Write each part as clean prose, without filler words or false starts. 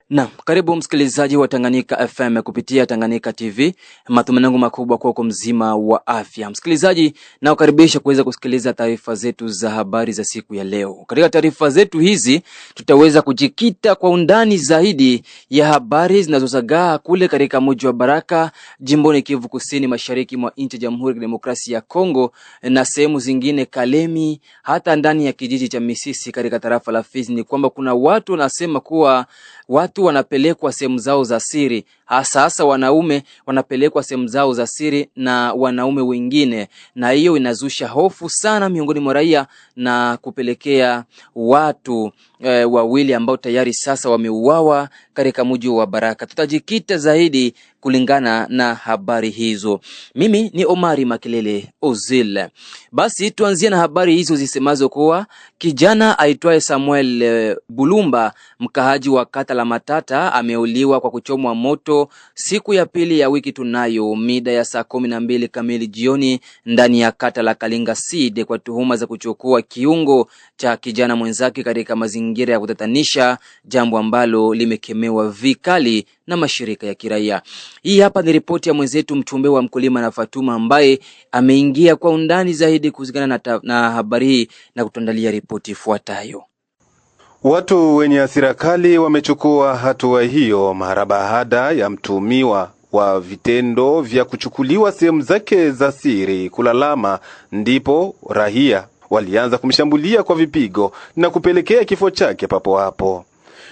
Na karibu msikilizaji wa Tanganyika FM kupitia Tanganyika TV. Matumaini yangu makubwa kwa mzima wa afya. Msikilizaji, na ukaribisha kuweza kusikiliza taarifa zetu za habari za siku ya leo. Katika taarifa zetu hizi tutaweza kujikita kwa undani zaidi ya habari zinazozagaa kule katika mji wa Baraka, jimboni Kivu Kusini, mashariki mwa nchi ya Jamhuri ya Kidemokrasia ya Kongo, na sehemu zingine Kalemi, hata ndani ya kijiji cha Misisi katika tarafa la Fizi. Ni kwamba kuna watu wanasema kuwa watu wanapelekwa sehemu zao za siri, hasa wanaume wanapelekwa sehemu zao za siri na wanaume wengine, na hiyo inazusha hofu sana miongoni mwa raia na kupelekea watu wawili ambao tayari sasa wameuawa katika mji wa Baraka. Tutajikita zaidi kulingana na habari hizo. Mimi ni Omari Makelele Ozil. Basi tuanzie na habari hizo zisemazo kuwa kijana aitwaye Samuel Bulumba, mkahaji wa kata la Matata, ameuliwa kwa kuchomwa moto siku ya pili ya wiki tunayo mida ya saa 12 kamili jioni ndani ya kata la Kalinga Seed kwa tuhuma za kuchukua kiungo cha kijana mwenzake katika mazingira ya kutatanisha, jambo ambalo limekemewa vikali na mashirika ya kiraia. Hii hapa ni ripoti ya mwenzetu Mchumbe wa Mkulima na Fatuma, ambaye ameingia kwa undani zaidi kuhusiana na habari hii na kutuandalia ripoti ifuatayo. Watu wenye hasira kali wamechukua hatua hiyo mara baada ya mtuhumiwa wa vitendo vya kuchukuliwa sehemu zake za siri kulalama, ndipo raia walianza kumshambulia kwa vipigo na kupelekea kifo chake papo hapo.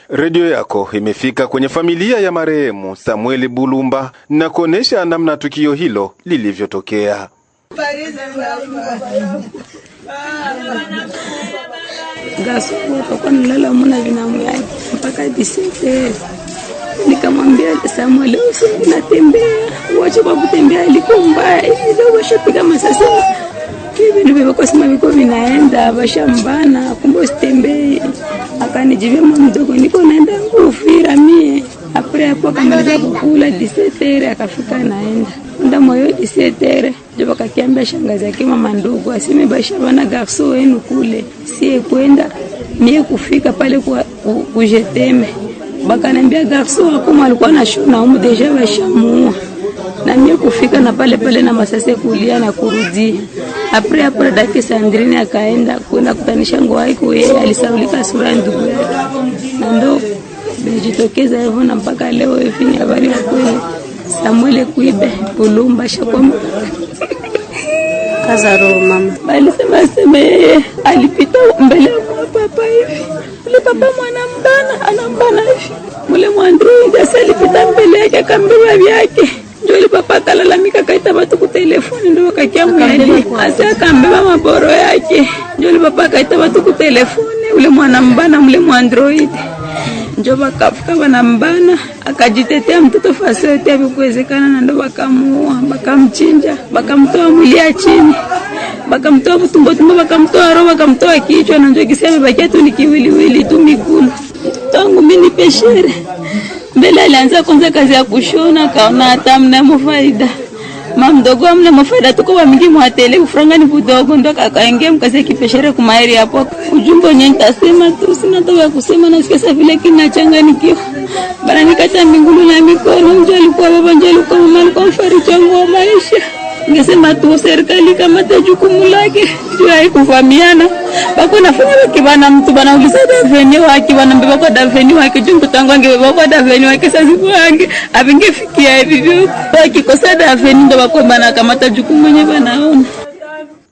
Radio yako imefika kwenye familia ya marehemu Samuel Bulumba na kuonesha namna tukio hilo lilivyotokea. Gaso kwa nilala muna binamu yake mpaka disete. Nikamwambia Samuel, unatembea, wacha kwa kutembea liko mbaya. Ndio washapiga masasi. Hivi ndivyo kwa sema viko vinaenda bashambana, kumbe usitembee. Akanijibia mdogo, niko naenda kufira mie. Apre hapo akamaliza kukula 17h akafika naenda. Nda moyo 17h ndio akakiambia shangazi yake mama ndugu aseme basha bana garso wenu kule. Sie kwenda mie kufika pale kwa kujeteme. Bakanambia garso wako alikuwa na shona umu deja bashamuua. Na mie kufika na pale na masase kulia na kurudi. Apre dake Sandrine akaenda kwenda kutanisha ngoa iko yeye alisaulika sura ndugu yake. Na ndo bijitokeza hivyo na mpaka leo hivi ni habari ya kweli. Samuel Kuibe Bulumba shakoma Kazaro mama. Alisema alipita mbele kwa papa hivi. Ule papa anambana hivi. Mule Android alipita mbele yake akambeba vyake. Ndio ile papa kalalamika kaita watu kwa telefoni ndio akakiamweli. Asa akambeba maboro yake. Ndio ile papa kaita watu kwa telefoni. Ule mule Android. Ndio bakafika wanambana, akajitetea mtoto fasi yote hakuwezekana, na ndio bakamuua, bakamchinja, bakamtoa mwili ya chini, bakamtoa tumbo, bakamtoa roho, bakamtoa kichwa, na ndio kisema bakia tu ni kiwiliwili tu miguu. Tangu mimi peshere mbele alianza kwanza kazi ya kushona, kaona hata mna faida. Mama mdogo amna mafaida tuko wa mingi mwatele ufranga ni budogo, ndo akaingia mkazi ya kipeshere kumairi hapo. Ujumbe wenyewe nitasema tu, sina toba kusema, na sikasa vile kinachanganikiwa. Bana nikata mbingulu na mikono, mje alikuwa baba, mje alikuwa mama, alikuwa mfariji wangu wa maisha. Ningesema tu serikali kama jukumu lake sio haikufahamiana. Bako nafanya kibana mtu bana uliza daveni wake, bana mbeba kwa daveni wake, jungu tangu angebeba kwa daveni wake, sasa wange avingefikia hivyo. Wakikosa daveni ndo bako bana kama jukumu mwenyewe banaona.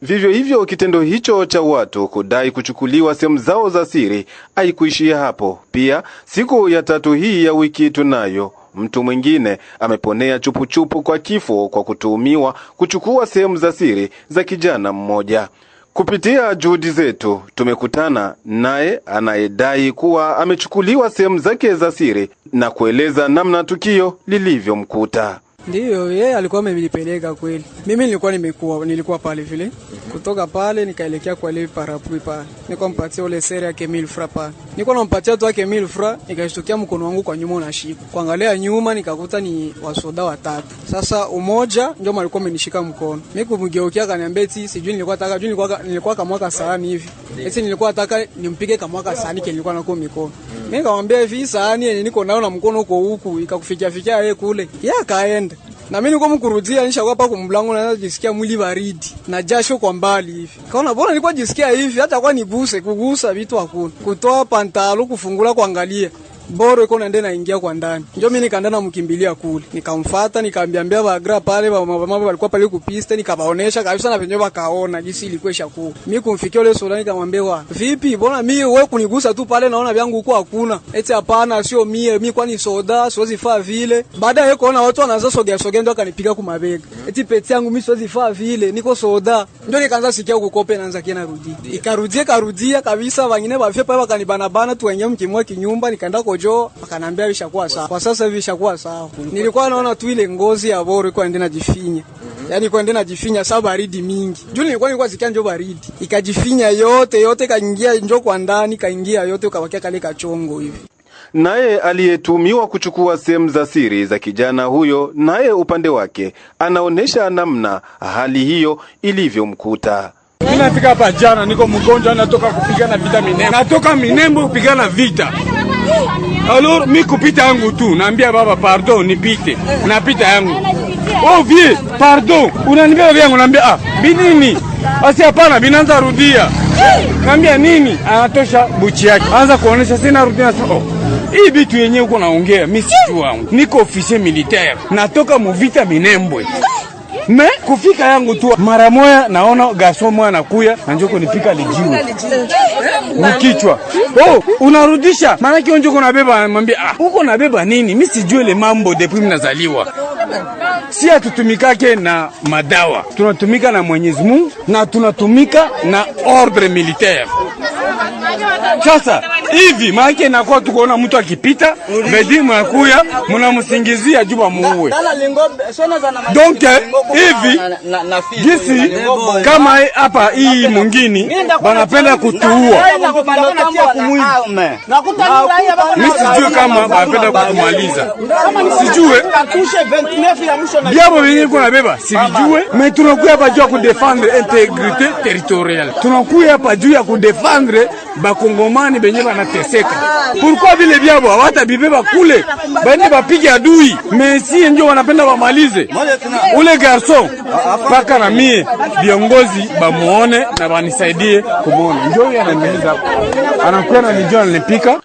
Vivyo hivyo kitendo hicho cha watu kudai kuchukuliwa sehemu zao za siri haikuishia hapo. Pia siku ya 3 hii ya wiki tunayo mtu mwingine ameponea chupu kwa kifo kwa kutuhumiwa kuchukua sehemu za siri za kijana mmoja. Kupitia juhudi zetu tumekutana naye anayedai kuwa amechukuliwa sehemu zake za siri na kueleza namna tukio lilivyomkuta. Ndiyo, yeye alikuwa amenipeleka kweli. Mimi nilikuwa pale vile. Kutoka pale nikaelekea kwa ile parapui pale. Nilikuwa mpatia ile sere yake 1000 francs pale. Nilikuwa nampatia tu yake 1000 francs, nikashtukia mkono wangu kwa nyuma unashika. Kuangalia nyuma nikakuta ni wasoda watatu. Sasa umoja ndio alikuwa amenishika mkono. Mimi kumgeukia akaniambia eti sijui nilikuwa kama mwaka sahani hivi. Eti nilikuwa nataka nimpige kama mwaka sahani nilikuwa nako mikono. Mimi nikamwambia hivi sahani yenye niko nayo na mkono uko huku ikakufikia fikia yeye kule. Yeye akaenda. Na mimi niko mkurudia nishakuwa hapa kumlango na najisikia mwili baridi na jasho kwa mbali hivi. Kaona bora nilikuwa jisikia hivi hata kwa niguse kugusa vitu hakuna. Kutoa pantalo kufungula kuangalia. Boro iko naende naingia kwa ndani. Njoo mimi nikaenda na mkimbilia kule. Nikamfuata nikamwambia bagra pale mama walikuwa pale kupiste nikabaonesha kabisa na penyewe wakaona jinsi ilikuwa ishakuwa. Mimi kumfikia yule soda nikamwambia vipi mbona mimi wewe kunigusa tu pale naona vyangu huko hakuna. Eti hapana sio mimi kwani soda siwezi faa vile. Baada ya kuona watu wanaanza sogea ndio akanipiga kwa mabega. Eti peti yangu mimi siwezi faa vile niko soda. Ndio nikaanza sikia huko kope naanza kiana rudi. Ikarudia kabisa wengine bafia pale wakanibana tu wenyewe mkimwa kinyumba nikaenda jo akanambia vishakuwa sawa. Kwa sasa hivi vishakuwa sawa. Nilikuwa naona tu ile ngozi ya boro iko endena jifinya. Yaani iko endena jifinya sababu baridi mingi. Juu nilikuwa sikia njoo baridi. Ikajifinya yote kaingia njoo kwa ndani kaingia yote ukabakia kale kachongo hivi. Naye aliyetumiwa kuchukua sehemu za siri za kijana huyo, naye upande wake anaonesha namna hali hiyo ilivyomkuta. Ninafika hapa jana niko mgonjwa natoka kupigana vita Minembwe. Natoka Minembwe kupigana vita. Alors mi kupita yangu tu naambia baba pardon nipite. Napita yangu. Oh vie, pardon. Unanibeba vyangu naambia binini? Asi hapana binaanza rudia. Naambia nini? Anatosha buchi yake. Anza kuonesha sina rudia sasa. Hii vitu yenyewe uko naongea mimi sijui wangu. Niko officier militaire. Natoka mu vita Minembwe. Me kufika yangu tu mara moja naona gaso moja nakuya na njoko nipika lijiwe mkichwa. Unarudisha maana yake njoko unabeba anamwambia uko nabeba nini? Mimi sijui ile mambo depuis mimi nazaliwa. Si atutumikake na madawa. Tunatumika na Mwenyezi Mungu na tunatumika na ordre militaire. Sasa hivi maana yake inakuwa tukoona mtu akipita bedi mnakuya mnamsingizia juba muue. Donc hivi gisi kama hapa hii mwingine banapenda kutuua. Mimi sijui kama banapenda kutumaliza. Sijue biabo wenyewe kuna beba sijue. Mais tunakuya hapa juu ya kudefendre intégrité territoriale. Tunakuya hapa juu ya kudefendre bakongomani benye banateseka. Pourquoi vile biabo hawata bibeba kule bende bapige adui mais si ndio wanapenda wamalize ule garçon paka na mie viongozi bamuone na banisaidie kumuona ndio yananiuliza anakuwa na nijua nilipika.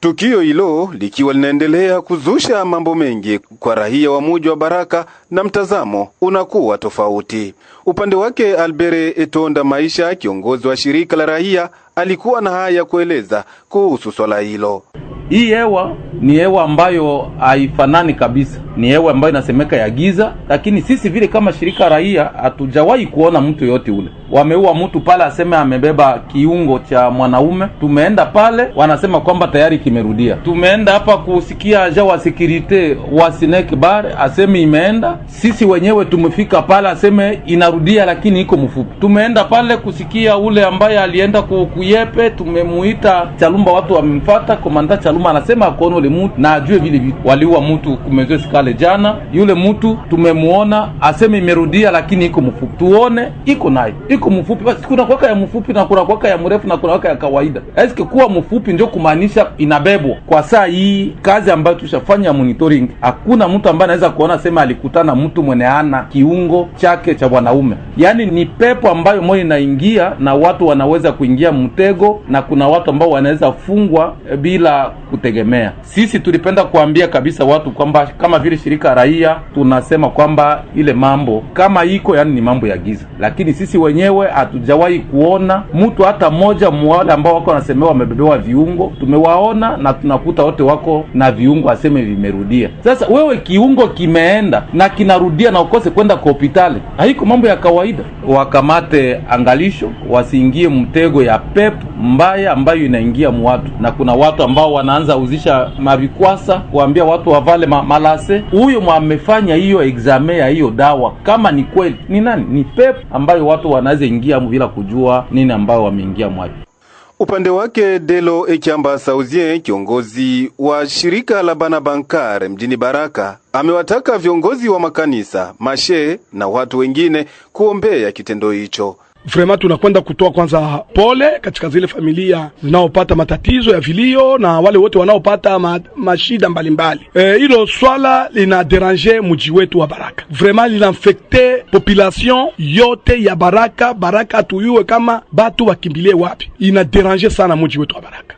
Tukio hilo likiwa linaendelea kuzusha mambo mengi kwa raia wa mji wa Baraka na mtazamo unakuwa tofauti. Upande wake Albert Etonda Maisha, kiongozi wa shirika la raia, alikuwa na haya kueleza kuhusu swala hilo. Hii hewa ni hewa ambayo haifanani kabisa. Ni hewa ambayo inasemeka ya giza, lakini sisi vile kama shirika raia hatujawahi kuona mtu yote ule. Wameua mtu pale aseme amebeba kiungo cha mwanaume. Tumeenda pale wanasema kwamba tayari kimerudia. Tumeenda hapa kusikia aja wa security wa Sinek Bar aseme imeenda. Sisi wenyewe tumefika pale aseme inarudia lakini iko mfupi. Tumeenda pale kusikia ule ambaye alienda kuyepe, tumemuita Chalumba, watu wamemfuata komanda Chalumba anasema akono ile mtu na ajue vile vitu. Waliua mtu kumezo sikale jana. Yule mtu tumemuona aseme imerudia lakini iko mfupi. Tuone iko naye. Iko mfupi basi kuna kwaka ya mfupi na kuna kwaka ya mrefu na kuna kwaka ya kawaida. Eske kuwa mfupi ndio kumaanisha inabebwa. Kwa saa hii kazi ambayo tushafanya monitoring hakuna mtu ambaye anaweza kuona sema alikutana mtu mwenye ana kiungo chake cha wanaume. Yaani ni pepo ambayo moyo inaingia na watu wanaweza kuingia mtego na kuna watu ambao wanaweza fungwa bila kutegemea. Sisi tulipenda kuambia kabisa watu kwamba kama vile shirika raia tunasema kwamba ile mambo kama iko yani ni mambo ya giza. Lakini sisi wenyewe hatujawahi kuona mtu hata mmoja mwale ambao wako wanasemewa wamebebewa viungo. Tumewaona na tunakuta wote wako na viungo aseme vimerudia. Sasa wewe kiungo kimeenda na kinarudia na ukose kwenda kwa hospitali. Haiko mambo ya kawaida. Wakamate angalisho, wasiingie mtego ya pepo mbaya ambayo inaingia mwatu. Na kuna watu ambao wanaanza uzisha mavikwasa kuambia watu wavale malase. Huyo mwamefanya hiyo examen ya hiyo dawa kama ni kweli ni nani? Ni pepo ambayo watu wanaweza ingia bila kujua nini ambayo wameingia mwatu. Upande wake Delo Ekiamba Sauzien, kiongozi wa shirika la Banabankar mjini Baraka, amewataka viongozi wa makanisa, mashe na watu wengine kuombea kitendo hicho. Vraiment tunakwenda kutoa kwanza pole katika zile familia zinaopata matatizo ya vilio na wale wote wanaopata mashida mbalimbali. Hilo swala lina deranger mji wetu wa Baraka. Vraiment lina infecte population yote ya Baraka. Baraka tuyue kama batu wakimbilie wapi. Ina deranger sana mji wetu wa Baraka.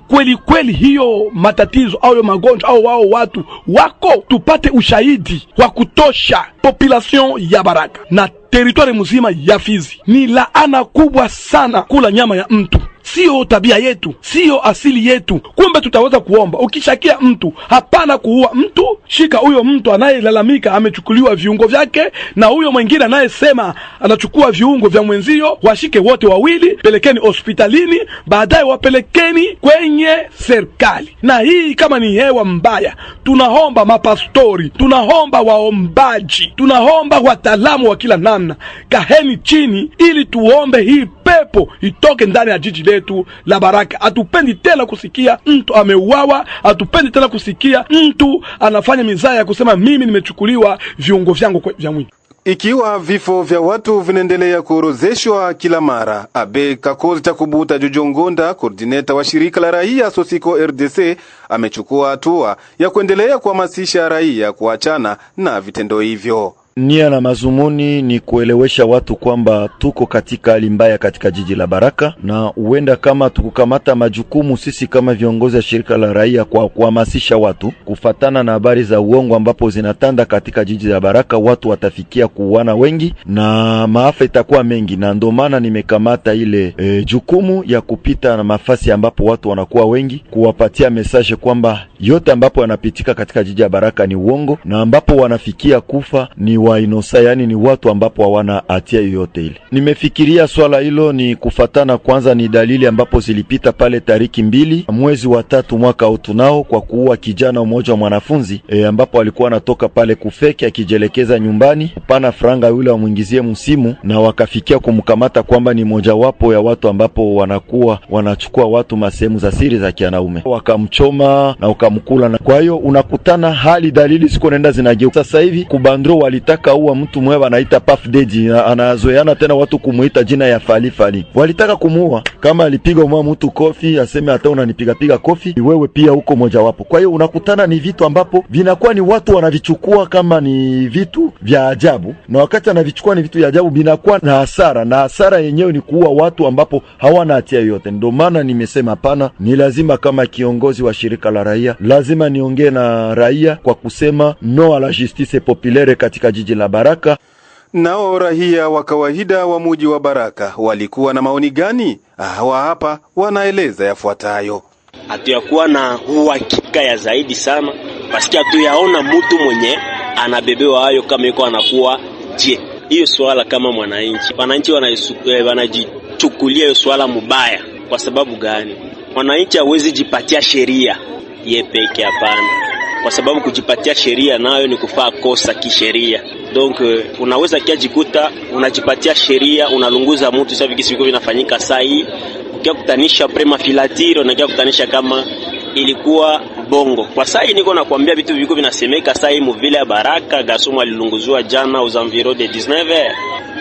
Kweli hiyo matatizo au magonjwa au wao watu wako, tupate ushahidi wa kutosha. Population ya Baraka na territoire mzima ya Fizi ni laana kubwa sana kula nyama ya mtu. Sio tabia yetu, sio asili yetu. Kumbe tutaweza kuomba, ukishakia mtu hapana kuua mtu, shika huyo mtu anayelalamika amechukuliwa viungo vyake na huyo mwingine anayesema anachukua viungo vya mwenzio, washike wote wawili, pelekeni hospitalini, baadaye wapelekeni kwenye serikali. Na hii kama ni hewa mbaya, tunaomba mapastori, tunaomba waombaji, tunaomba wataalamu wa kila namna, kaheni chini ili tuombe hii pepo itoke ndani ya jiji letu la Baraka. Hatupendi tena kusikia mtu ameuawa, hatupendi tena kusikia mtu anafanya mizaa ya kusema mimi nimechukuliwa viungo vyangu vya mwili. Ikiwa vifo vya watu vinaendelea kuorozeshwa kila mara, Abe Kakozi Takubuta Jujongonda, koordineta wa shirika la raia Sosiko RDC, amechukua hatua ya kuendelea kuhamasisha raia kuachana na vitendo hivyo. Nia na mazumuni ni kuelewesha watu kwamba tuko katika hali mbaya katika jiji la Baraka, na huenda kama tukukamata majukumu sisi kama viongozi wa shirika la raia kwa kuhamasisha watu kufatana na habari za uongo ambapo zinatanda katika jiji la Baraka, watu watafikia kuuana wengi na maafa itakuwa mengi. Na ndio maana nimekamata ile jukumu ya kupita na mafasi ambapo watu wanakuwa wengi, kuwapatia message kwamba yote ambapo yanapitika katika jiji la Baraka ni uongo, na ambapo wanafikia kufa ni wa inosa, yani ni watu ambapo hawana hatia yoyote ile. Nimefikiria swala hilo ni kufatana kwanza ni dalili ambapo zilipita pale tariki 2 mwezi wa 3 mwaka utunao kwa kuua kijana mmoja wa mwanafunzi ambapo alikuwa anatoka pale kufeki akijelekeza nyumbani, upana franga yule wamuingizie msimu, na wakafikia kumkamata kwamba ni moja wapo ya watu ambapo wanakuwa wanachukua watu masehemu za siri za kianaume, wakamchoma na ukamkula. Na kwa hiyo unakutana hali dalili ziko nenda zinageuka. Sasa hivi kubandro walitaka uwa mtu mwewe anaita Puff Daddy, anazoeana tena watu kumuita jina ya Fali. Walitaka kumuua, kama alipiga mtu kofi aseme hata unanipiga kofi wewe pia huko moja wapo. Kwa hiyo unakutana ni vitu ambapo vinakuwa ni watu wanavichukua kama ni vitu vya ajabu, na wakati anavichukua ni vitu vya ajabu vinakuwa na hasara, na hasara yenyewe ni kuua watu ambapo hawana hatia yoyote. Ndio maana nimesema hapana, ni lazima kama kiongozi wa shirika la raia lazima niongee na raia kwa kusema no à la justice populaire katika jiji la Baraka. Nao raia wa kawaida wa mji wa Baraka walikuwa na maoni gani? Hawa hapa wanaeleza yafuatayo. Hatuyakuwa na uhakika ya zaidi sana, basi hatuyaona mtu mwenye anabebewa hayo kama yuko anakuwa je. Hiyo swala kama wananchi wanajichukulia hiyo swala mubaya. Kwa sababu gani? Wananchi hawezi jipatia sheria yeye peke, hapana. Kwa sababu kujipatia sheria nayo ni kufaa kosa kisheria. Donc unaweza kiajikuta unajipatia sheria, unalunguza mtu sasa hivi siku vinafanyika saa hii, ukikutanisha prema filatiro na ukikutanisha kama ilikuwa bongo. Kwa saa hii niko nakwambia vitu viko vinasemeka saa hii mvile ya Baraka Gasumu alilunguzwa jana aux environs de 19h.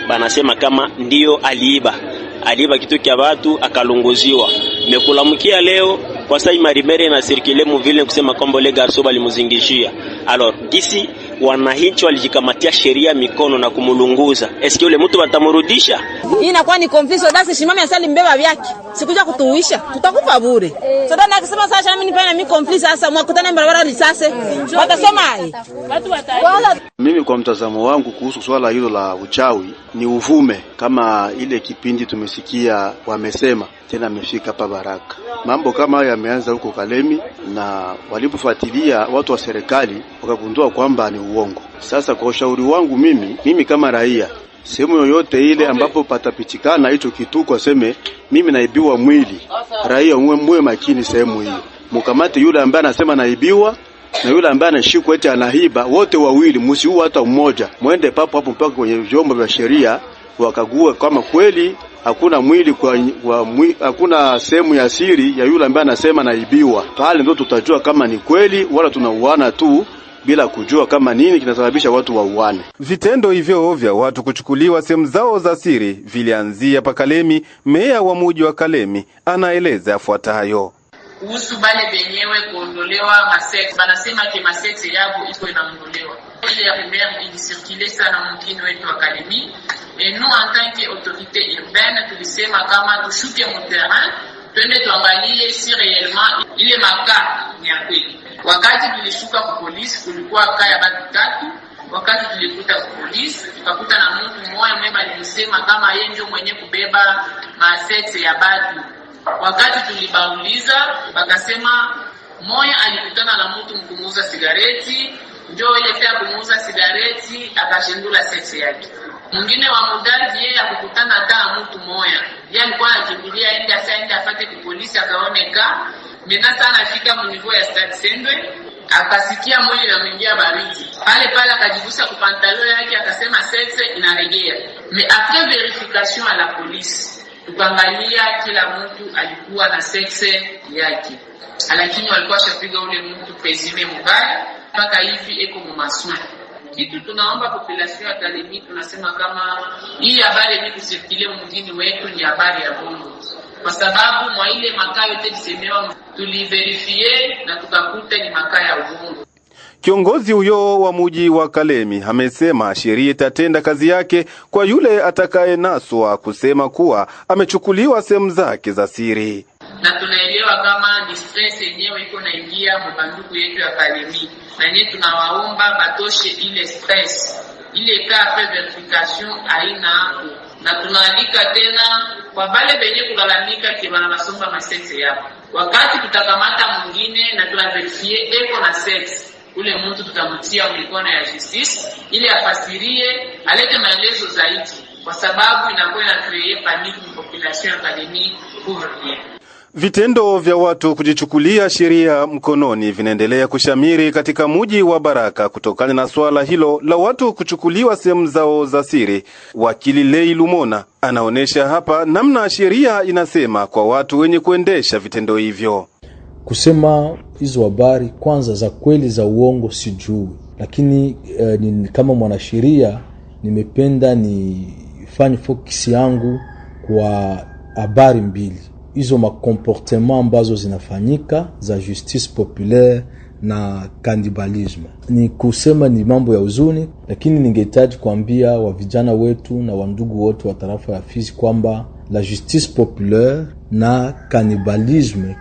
Banasema kama ndio aliiba kitu kia watu akalunguziwa. Mekulamkia leo kwa saa hii marimere na circule mvile kusema kwamba le garso balimuzingishia. Alors disi wananchi walijikamatia sheria mikono na kumulunguza. Eske yule mtu watamrudisha? Hii inakuwa ni conflict. Dasi simame asali mbeba vyake. Sikuja kutuisha. Tutakufa bure. So dada akisema sasa mimi nipana mimi conflict sasa mwakutana barabara risase. Watasoma hai. Watu wataenda. Mimi kwa mtazamo wangu kuhusu swala hilo la uchawi ni uvume, kama ile kipindi tumesikia wamesema tena amefika hapa Baraka. Mambo kama haya yameanza huko Kalemi, na walipofuatilia watu wa serikali wakagundua kwamba ni uongo. Sasa kwa ushauri wangu mimi kama raia, sehemu yoyote ile ambapo patapitikana hicho kituko aseme mimi naibiwa mwili, raia mwe makini sehemu hiyo. Mkamate yule ambaye anasema naibiwa na yule ambaye anashikwa eti anaiba, wote wawili, msiue hata mmoja. Muende papo mpaka kwenye vyombo vya sheria wakague kama kweli hakuna mwili hakuna sehemu ya siri ya yule ambaye anasema naibiwa. Pale ndio tutajua kama ni kweli wala tunauana tu bila kujua kama nini kinasababisha watu wauane. Vitendo hivyo vya watu kuchukuliwa sehemu zao za siri vilianzia pa Kalemi. Meya wa mji wa Kalemi anaeleza yafuatayo. Kuhusu bale benyewe kuondolewa masex, banasema ke masex yabo iko inaondolewa. Ile ya rumeur ilisirkule sana mkini wetu wa Kalemi. Et nous en tant que autorité urbaine tulisema kama tushuke mu terrain, twende tuangalie si réellement ile maka ni ya kweli. Wakati tulishuka kwa polisi kulikuwa kaya batu tatu. Wakati tulikuta kwa polisi tukakuta na mtu mmoja mwema alisema kama yeye ndio mwenye kubeba masex ya batu. Wakati tulibauliza bakasema moya alikutana na mtu mkumuuza sigareti, ndio ile pia kumuuza sigareti akashindula sex yake. Mwingine wa mudazi yeye akukutana hata mtu moya. Yeye alikuwa anakimbilia ende afate kwa polisi akaoneka. Mena sana afika mnivo ya Stade Sendwe akasikia mwili na mwingia baridi. Pale akajigusa kwa pantalo yake akasema sex inaregea. Mais après vérification à la police tukaangalia kila mtu alikuwa na sex yake. Lakini walikuwa shapiga ule mtu pezime mbaya mpaka hivi eko mumasuna. Kitu tunaomba population ya Kalemi tunasema kama hii habari ni kusirkile mjini wetu ni habari ya bongo. Kwa sababu mwa ile makaa yote disemewa tuliverifie na tukakuta ni makaa ya uongo. Kiongozi huyo wa mji wa Kalemi amesema sheria itatenda kazi yake kwa yule atakayenaswa kusema kuwa amechukuliwa sehemu zake za siri. Na tunaelewa kama ni stress yenyewe iko naingia mbanduku yetu ya Kalemi. Na nye tunawaomba batoshe ile stress. Ile kape verification haina hapo. Na tunaalika tena kwa bale benye kulalamika kibana nasomba masexe yao. Wakati tutakamata mwingine na tunaverifie eko na sex, ule mtu tutamtia mikono ya justice ili afasirie alete maelezo zaidi, kwa sababu inakuwa ina create panique kwa population ya Kalemi pour rien. Vitendo vya watu kujichukulia sheria mkononi vinaendelea kushamiri katika mji wa Baraka kutokana na swala hilo la watu kuchukuliwa sehemu zao za siri. Wakili Lei Lumona anaonesha hapa namna sheria inasema kwa watu wenye kuendesha vitendo hivyo. Kusema hizo habari kwanza za kweli za uongo sijui, lakini kama mwanasheria nimependa nifanye focus yangu kwa habari mbili. Hizo makomportement ambazo zinafanyika za justice populaire na cannibalisme. Ni kusema ni mambo ya huzuni, lakini ningehitaji kuambia wa vijana wetu na wandugu wote wa tarafa ya Fizi kwamba la justice populaire na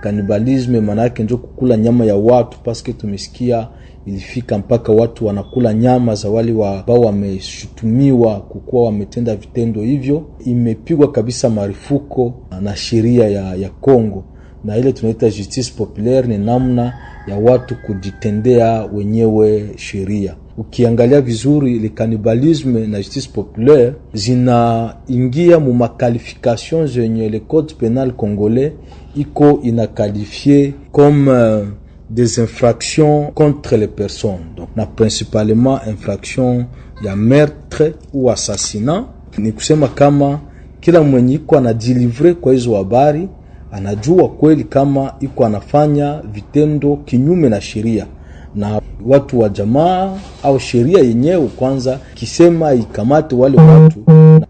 cannibalisme manake ndio kukula nyama ya watu, paske tumesikia ilifika mpaka watu wanakula nyama za wale ambao wameshutumiwa kukuwa wametenda vitendo hivyo. Imepigwa kabisa marufuku na sheria ya Kongo, na ile tunaita justice populaire ni namna ya watu kujitendea wenyewe sheria. Ukiangalia vizuri ile cannibalisme na justice populaire zinaingia mu makalification zenye le code pénal congolais iko inaqualifié comme des infractions contre les personnes, donc na principalement infraction ya meurtre ou assassinat. Ni kusema kama kila mwenye iko anadilivre kwa hizo habari anajua kweli kama iko anafanya vitendo kinyume na sheria, na watu wa jamaa au sheria yenyewe kwanza kisema ikamate wale watu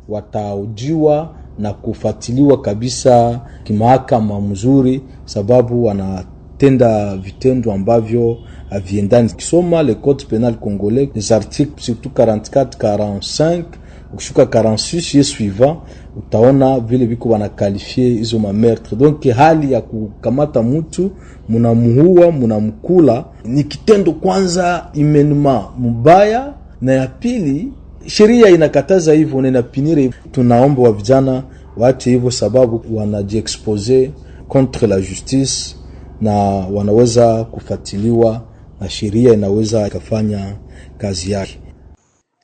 wataujiwa na kufuatiliwa kabisa kimahakama mzuri, sababu wanatenda vitendo ambavyo haviendani. Kisoma le code pénal congolais, les articles surtout 44, 45 ukishuka 46 et suivant, utaona vile biko wanakalifie hizo ma meurtre. Donc hali ya kukamata mtu munamuua munamkula ni kitendo kwanza imenuma mbaya, na ya pili sheria inakataza hivyo na inapinire. Tunaomba wa vijana waache hivyo, sababu wanajiexpose contre la justice na wanaweza kufuatiliwa na sheria inaweza kufanya kazi yake.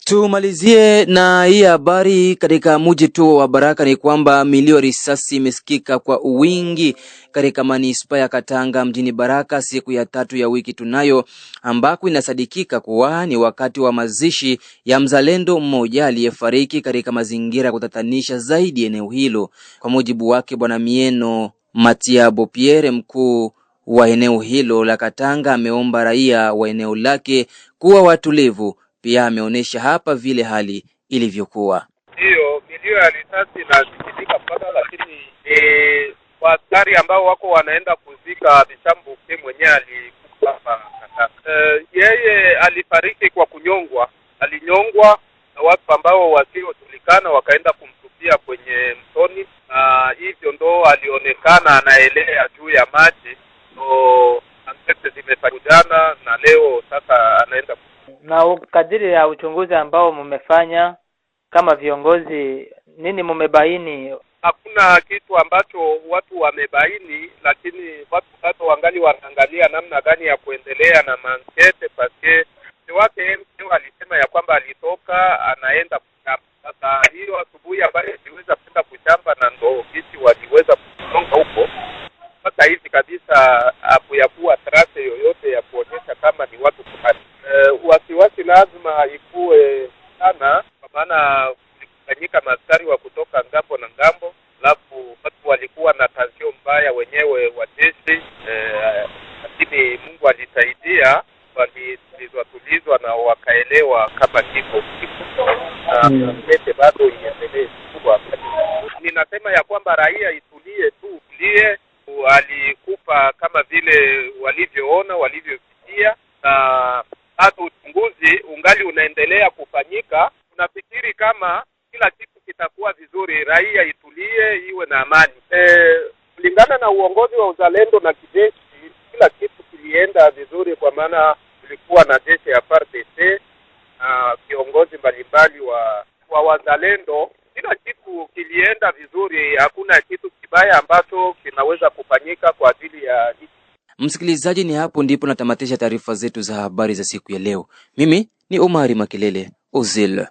Tumalizie na hii habari katika mji tu wa Baraka ni kwamba milio risasi imesikika kwa wingi katika manispa ya Katanga mjini Baraka siku ya 3 ya wiki tunayo, ambako inasadikika kuwa ni wakati wa mazishi ya mzalendo mmoja aliyefariki katika mazingira kutatanisha zaidi eneo hilo. Kwa mujibu wake Bwana Mieno Matiabo Pierre, mkuu wa eneo hilo la Katanga ameomba raia wa eneo lake kuwa watulivu. Pia ameonesha hapa vile hali ilivyokuwa. Hiyo milio ya risasi inasikika mpaka, lakini waaskari ambao wako wanaenda kuzika Bishambuke mwenyewe alikufa hapa Katanga. Yeye alifariki kwa kunyongwa. Alinyongwa na watu ambao wasiojulikana wakaenda kumtupia kwenye mtoni, na hivyo ndo alionekana anaelea juu ya maji. So ankete zimefanyana na leo sasa anaenda. Na kadiri ya uchunguzi ambao mmefanya kama viongozi, nini mmebaini? Hakuna kitu ambacho watu wamebaini, lakini watu bado wangali wanaangalia namna gani ya kuendelea na mankete paske wake alisema ya kwamba alitoka anaenda kushamba. Sasa hiyo asubuhi ambayo aliweza kwenda kushamba na ndo kisi waliweza kusonga huko. Sasa hivi kabisa hakuyakuwa trace yoyote ya kuonyesha kama ni watu fulani. Wasiwasi lazima ikuwe sana, kwa maana kulikufanyika maaskari wa kutoka ngambo na ngambo, alafu watu walikuwa na tazio mbaya wenyewe wa jeshi, lakini Mungu alisaidia, tulizwa na wakaelewa kama kiko na kete bado iendelee kubwa. Ninasema ya kwamba raia itulie tu, tulie. Alikufa kama vile walivyoona, walivyosikia, na hata uchunguzi ungali unaendelea kufanyika. Tunafikiri kama kila kitu kitakuwa vizuri, raia itulie, iwe na amani. Kulingana na uongozi wa uzalendo na kijeshi, kila kitu kilienda vizuri, kwa maana tulikuwa na jeshi ya FARDC na viongozi mbalimbali wa wazalendo. Kila kitu kilienda vizuri, hakuna kitu kibaya ambacho kinaweza kufanyika kwa ajili ya hiki. Msikilizaji, ni hapo ndipo natamatisha taarifa zetu za habari za siku ya leo. Mimi ni Omari Makelele Ozil.